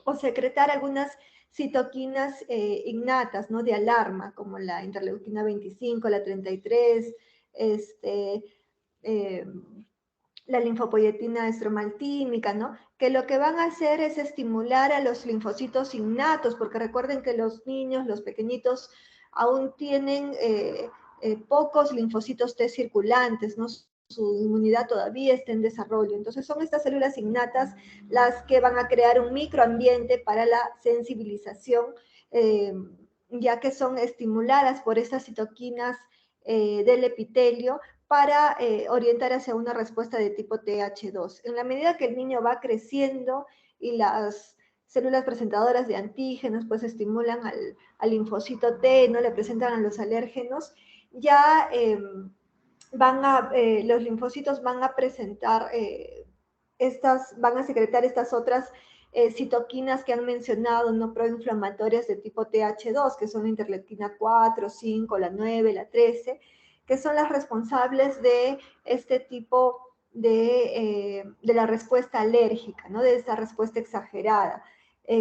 o secretar algunas citoquinas innatas, ¿no? De alarma, como la interleuquina 25, la 33, la linfopoyetina estromaltímica, ¿no? Que lo que van a hacer es estimular a los linfocitos innatos, porque recuerden que los niños, los pequeñitos, aún tienen pocos linfocitos T circulantes, ¿no? Su inmunidad todavía está en desarrollo. Entonces son estas células innatas las que van a crear un microambiente para la sensibilización, ya que son estimuladas por estas citoquinas del epitelio para orientar hacia una respuesta de tipo TH2. En la medida que el niño va creciendo y las células presentadoras de antígenos pues estimulan al linfocito T, no le presentan a los alérgenos, ya los linfocitos van a presentar van a secretar estas otras citoquinas que han mencionado, no proinflamatorias de tipo TH2, que son la interleuquina 4, 5, la 9, la 13, que son las responsables de este tipo de la respuesta alérgica, ¿no? De esa respuesta exagerada.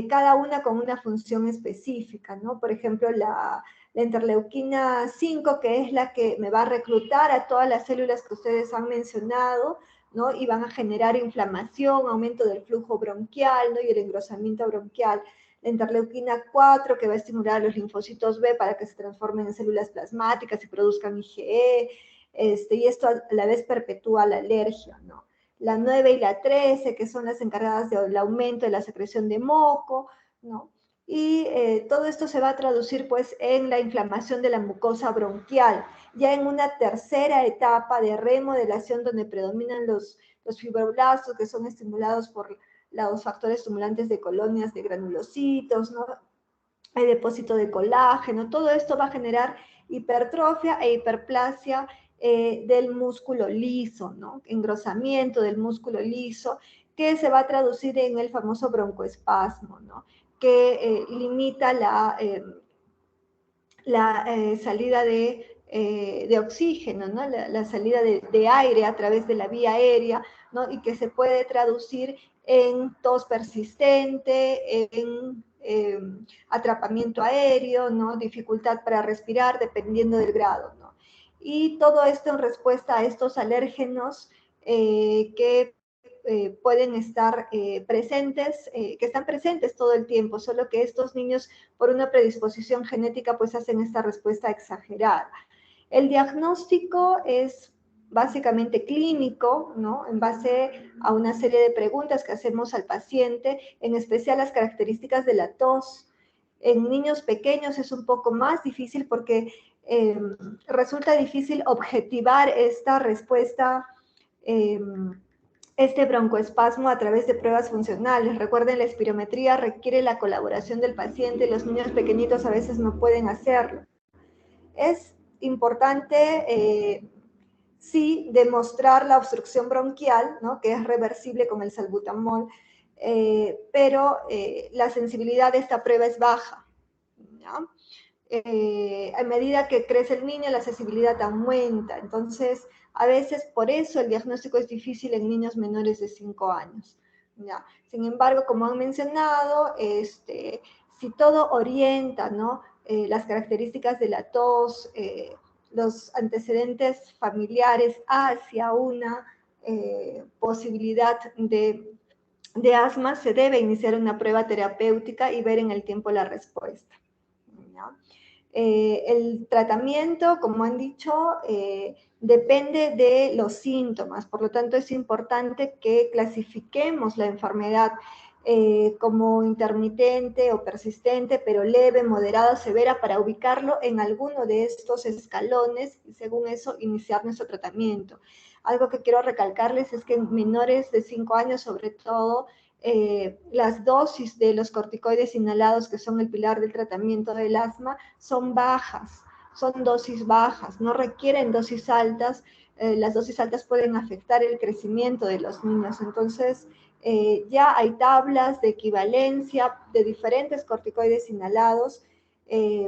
Cada una con una función específica, ¿no? Por ejemplo, la interleuquina 5, que es la que me va a reclutar a todas las células que ustedes han mencionado, ¿no? Y van a generar inflamación, aumento del flujo bronquial, ¿no? Y el engrosamiento bronquial. La interleuquina 4, que va a estimular a los linfocitos B para que se transformen en células plasmáticas y produzcan IgE, y esto a la vez perpetúa la alergia, ¿no? La 9 y la 13, que son las encargadas del aumento de la secreción de moco, ¿no? y todo esto se va a traducir pues en la inflamación de la mucosa bronquial, ya en una tercera etapa de remodelación donde predominan los fibroblastos que son estimulados por los factores estimulantes de colonias de granulocitos, ¿no? Hay depósito de colágeno, todo esto va a generar hipertrofia e hiperplasia del músculo liso, ¿no? Engrosamiento del músculo liso, que se va a traducir en el famoso broncoespasmo, ¿no? Que limita la salida de oxígeno, ¿no? La salida de aire a través de la vía aérea, ¿no? Y que se puede traducir en tos persistente, en atrapamiento aéreo, ¿no? Dificultad para respirar, dependiendo del grado, ¿no? Y todo esto en respuesta a estos alérgenos que pueden estar presentes, que están presentes todo el tiempo, solo que estos niños por una predisposición genética pues hacen esta respuesta exagerada. El diagnóstico es básicamente clínico, ¿no? En base a una serie de preguntas que hacemos al paciente, en especial las características de la tos. En niños pequeños es un poco más difícil porque resulta difícil objetivar esta respuesta este broncoespasmo a través de pruebas funcionales. Recuerden, la espirometría requiere la colaboración del paciente y los niños pequeñitos a veces no pueden hacerlo. Es importante, sí, demostrar la obstrucción bronquial, ¿no? Que es reversible con el salbutamol, pero la sensibilidad de esta prueba es baja, ¿no? A medida que crece el niño, la sensibilidad aumenta. Entonces, a veces por eso el diagnóstico es difícil en niños menores de 5 años. ¿Ya? Sin embargo, como han mencionado, si todo orienta, ¿no? Las características de la tos, los antecedentes familiares hacia una posibilidad de asma, se debe iniciar una prueba terapéutica y ver en el tiempo la respuesta. ¿Ya? El tratamiento, como han dicho, depende de los síntomas, por lo tanto es importante que clasifiquemos la enfermedad como intermitente o persistente, pero leve, moderada, severa, para ubicarlo en alguno de estos escalones y según eso iniciar nuestro tratamiento. Algo que quiero recalcarles es que en menores de 5 años, sobre todo, las dosis de los corticoides inhalados, que son el pilar del tratamiento del asma, son bajas, son dosis bajas, no requieren dosis altas. Las dosis altas pueden afectar el crecimiento de los niños. Entonces, ya hay tablas de equivalencia de diferentes corticoides inhalados que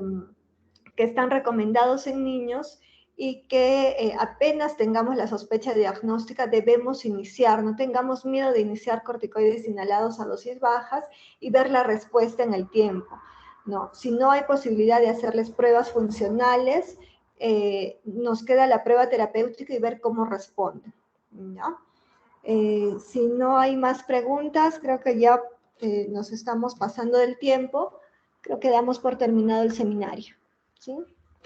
están recomendados en niños y que apenas tengamos la sospecha diagnóstica debemos iniciar, no tengamos miedo de iniciar corticoides inhalados a dosis bajas y ver la respuesta en el tiempo. No, si no hay posibilidad de hacerles pruebas funcionales, nos queda la prueba terapéutica y ver cómo responden. ¿Ya? Si no hay más preguntas, creo que ya nos estamos pasando del tiempo, creo que damos por terminado el seminario. ¿Sí?